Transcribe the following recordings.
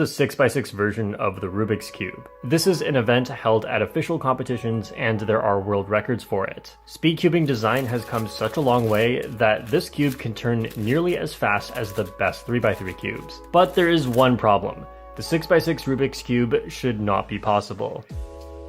the 6x6 version of the Rubik's Cube. This is an event held at official competitions and there are world records for it. Speedcubing design has come such a long way that this cube can turn nearly as fast as the best 3x3 cubes. But there is one problem. The 6x6 Rubik's Cube should not be possible.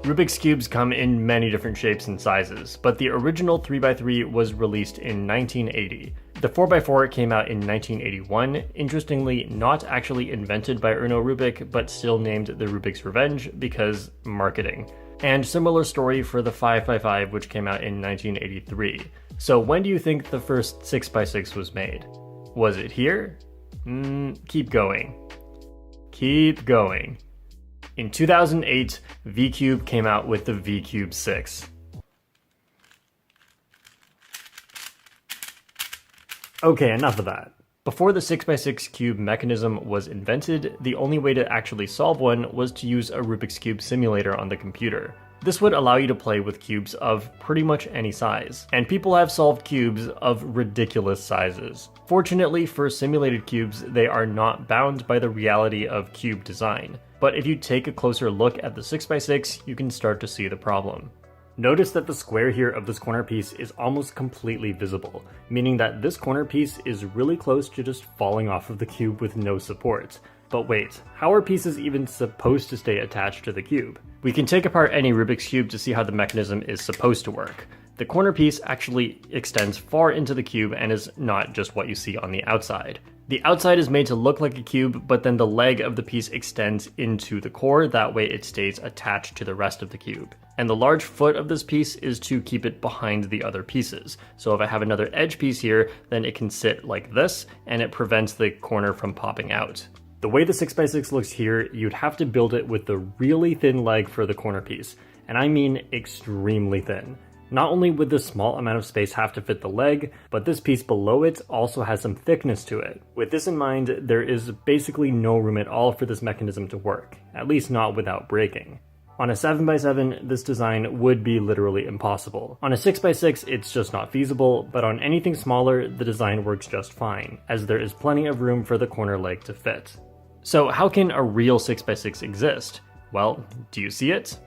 Rubik's Cubes come in many different shapes and sizes, but the original 3x3 was released in 1980. The 4x4 came out in 1981, interestingly not actually invented by Erno Rubik, but still named the Rubik's Revenge because marketing. And similar story for the 5x5, which came out in 1983. So when do you think the first 6x6 was made? Was it here? Keep going. Keep going. In 2008, V-Cube came out with the V-Cube 6. Okay, enough of that. Before the 6x6 cube mechanism was invented, the only way to actually solve one was to use a Rubik's Cube simulator on the computer. This would allow you to play with cubes of pretty much any size, and people have solved cubes of ridiculous sizes. Fortunately for simulated cubes, they are not bound by the reality of cube design. But if you take a closer look at the 6x6, you can start to see the problem. Notice that the square here of this corner piece is almost completely visible, meaning that this corner piece is really close to just falling off of the cube with no support. But wait, how are pieces even supposed to stay attached to the cube? We can take apart any Rubik's Cube to see how the mechanism is supposed to work. The corner piece actually extends far into the cube and is not just what you see on the outside. The outside is made to look like a cube, but then the leg of the piece extends into the core, that way it stays attached to the rest of the cube. And the large foot of this piece is to keep it behind the other pieces. So if I have another edge piece here, then it can sit like this, and it prevents the corner from popping out. The way the 6x6 looks here, you'd have to build it with the really thin leg for the corner piece, and I mean extremely thin. Not only would this small amount of space have to fit the leg, but this piece below it also has some thickness to it. With this in mind, there is basically no room at all for this mechanism to work, at least not without breaking. On a 7x7, this design would be literally impossible. On a 6x6, it's just not feasible, but on anything smaller, the design works just fine, as there is plenty of room for the corner leg to fit. So how can a real 6x6 exist? Well, do you see it?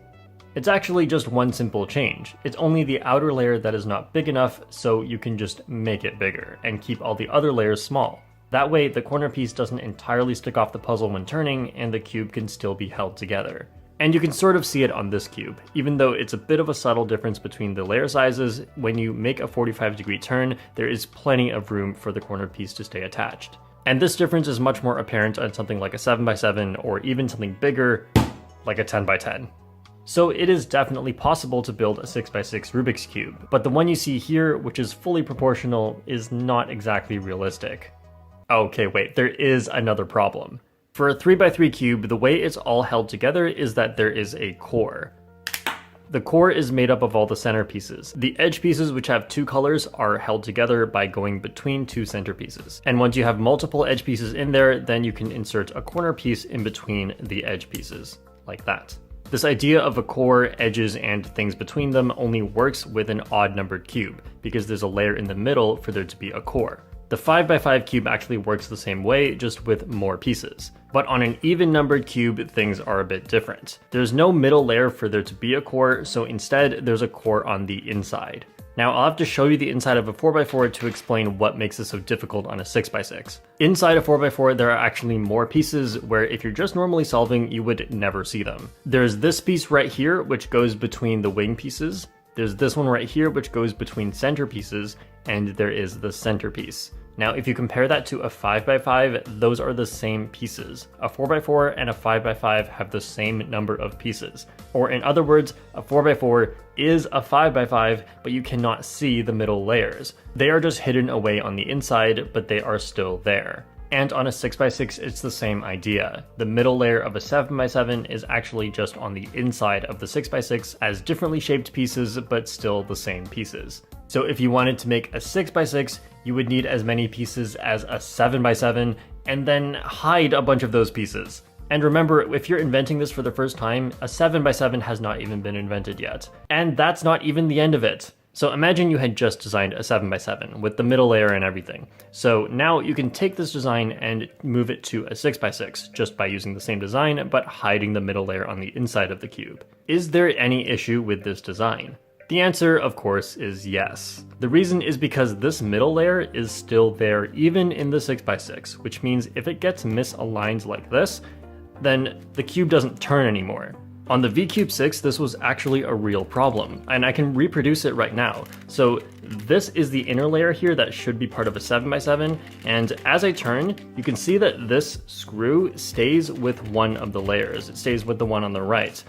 It's actually just one simple change. It's only the outer layer that is not big enough, so you can just make it bigger and keep all the other layers small. That way, the corner piece doesn't entirely stick off the puzzle when turning, and the cube can still be held together. And you can sort of see it on this cube. Even though it's a bit of a subtle difference between the layer sizes, when you make a 45-degree turn, there is plenty of room for the corner piece to stay attached. And this difference is much more apparent on something like a 7x7 or even something bigger, like a 10x10. So it is definitely possible to build a 6x6 Rubik's Cube, but the one you see here, which is fully proportional, is not exactly realistic. Okay, wait, there is another problem. For a 3x3 cube, the way it's all held together is that there is a core. The core is made up of all the center pieces. The edge pieces, which have two colors, are held together by going between two center pieces. And once you have multiple edge pieces in there, then you can insert a corner piece in between the edge pieces, like that. This idea of a core, edges, and things between them only works with an odd-numbered cube, because there's a layer in the middle for there to be a core. The 5x5 cube actually works the same way, just with more pieces. But on an even-numbered cube, things are a bit different. There's no middle layer for there to be a core, so instead there's a core on the inside. Now I'll have to show you the inside of a 4x4 to explain what makes this so difficult on a 6x6. Inside a 4x4 there are actually more pieces where if you're just normally solving you would never see them. There's this piece right here which goes between the wing pieces, there's this one right here which goes between center pieces, and there is the center piece. Now if you compare that to a 5x5, those are the same pieces. A 4x4 and a 5x5 have the same number of pieces. Or in other words, a 4x4 is a 5x5, but you cannot see the middle layers. They are just hidden away on the inside, but they are still there. And on a 6x6, it's the same idea. The middle layer of a 7x7 is actually just on the inside of the 6x6 as differently shaped pieces, but still the same pieces. So if you wanted to make a 6x6, you would need as many pieces as a 7x7, and then hide a bunch of those pieces. And remember, if you're inventing this for the first time, a 7x7 has not even been invented yet. And that's not even the end of it. So imagine you had just designed a 7x7 with the middle layer and everything. So now you can take this design and move it to a 6x6 just by using the same design but hiding the middle layer on the inside of the cube. Is there any issue with this design? The answer, of course, is yes. The reason is because this middle layer is still there even in the 6x6, which means if it gets misaligned like this, then the cube doesn't turn anymore. On the VCube 6, this was actually a real problem, and I can reproduce it right now. So this is the inner layer here that should be part of a 7x7, and as I turn, you can see that this screw stays with one of the layers. It stays with the one on the right.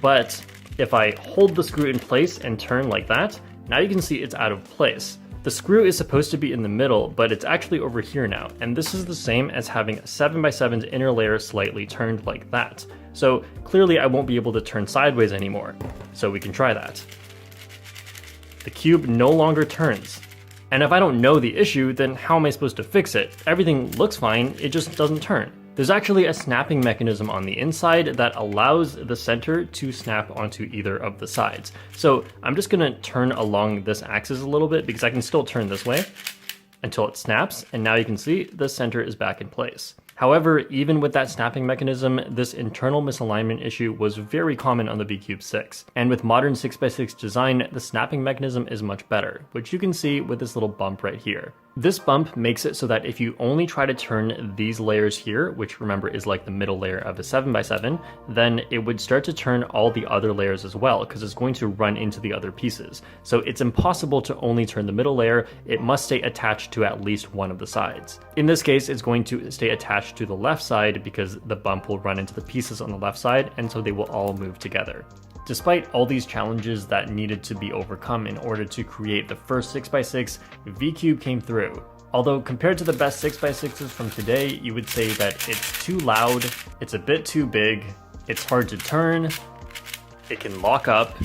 But if I hold the screw in place and turn like that, now you can see it's out of place. The screw is supposed to be in the middle, but it's actually over here now, and this is the same as having a 7x7's inner layer slightly turned like that. So clearly I won't be able to turn sideways anymore, so we can try that. The cube no longer turns. And if I don't know the issue, then how am I supposed to fix it? Everything looks fine, it just doesn't turn. There's actually a snapping mechanism on the inside that allows the center to snap onto either of the sides. So I'm just gonna turn along this axis a little bit because I can still turn this way until it snaps, and now you can see the center is back in place. However, even with that snapping mechanism, this internal misalignment issue was very common on the VCube 6. And with modern 6x6 design, the snapping mechanism is much better, which you can see with this little bump right here. This bump makes it so that if you only try to turn these layers here, which remember is like the middle layer of a 7x7, then it would start to turn all the other layers as well, because it's going to run into the other pieces. So it's impossible to only turn the middle layer, it must stay attached to at least one of the sides. In this case, it's going to stay attached to the left side because the bump will run into the pieces on the left side, and so they will all move together. Despite all these challenges that needed to be overcome in order to create the first 6x6, VCube came through. Although compared to the best 6x6s from today, you would say that it's too loud, it's a bit too big, it's hard to turn, it can lock up,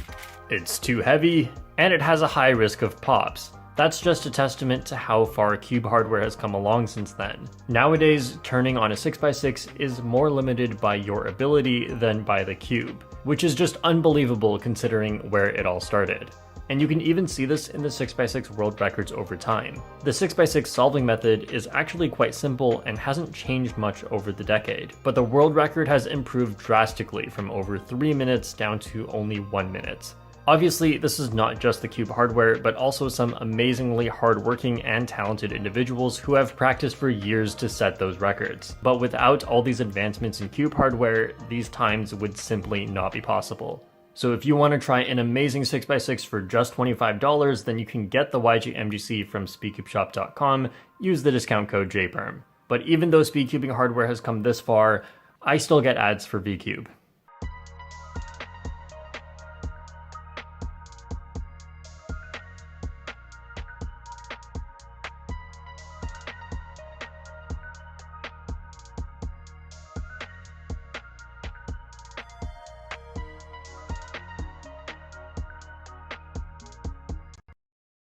it's too heavy, and it has a high risk of pops. That's just a testament to how far cube hardware has come along since then. Nowadays, turning on a 6x6 is more limited by your ability than by the cube, which is just unbelievable considering where it all started. And you can even see this in the 6x6 world records over time. The 6x6 solving method is actually quite simple and hasn't changed much over the decade, but the world record has improved drastically from over 3 minutes down to only 1 minute. Obviously, this is not just the cube hardware, but also some amazingly hardworking and talented individuals who have practiced for years to set those records. But without all these advancements in cube hardware, these times would simply not be possible. So if you want to try an amazing 6x6 for just $25, then you can get the YG MGC from speedcubeshop.com, use the discount code JPERM. But even though speedcubing hardware has come this far, I still get ads for VCube.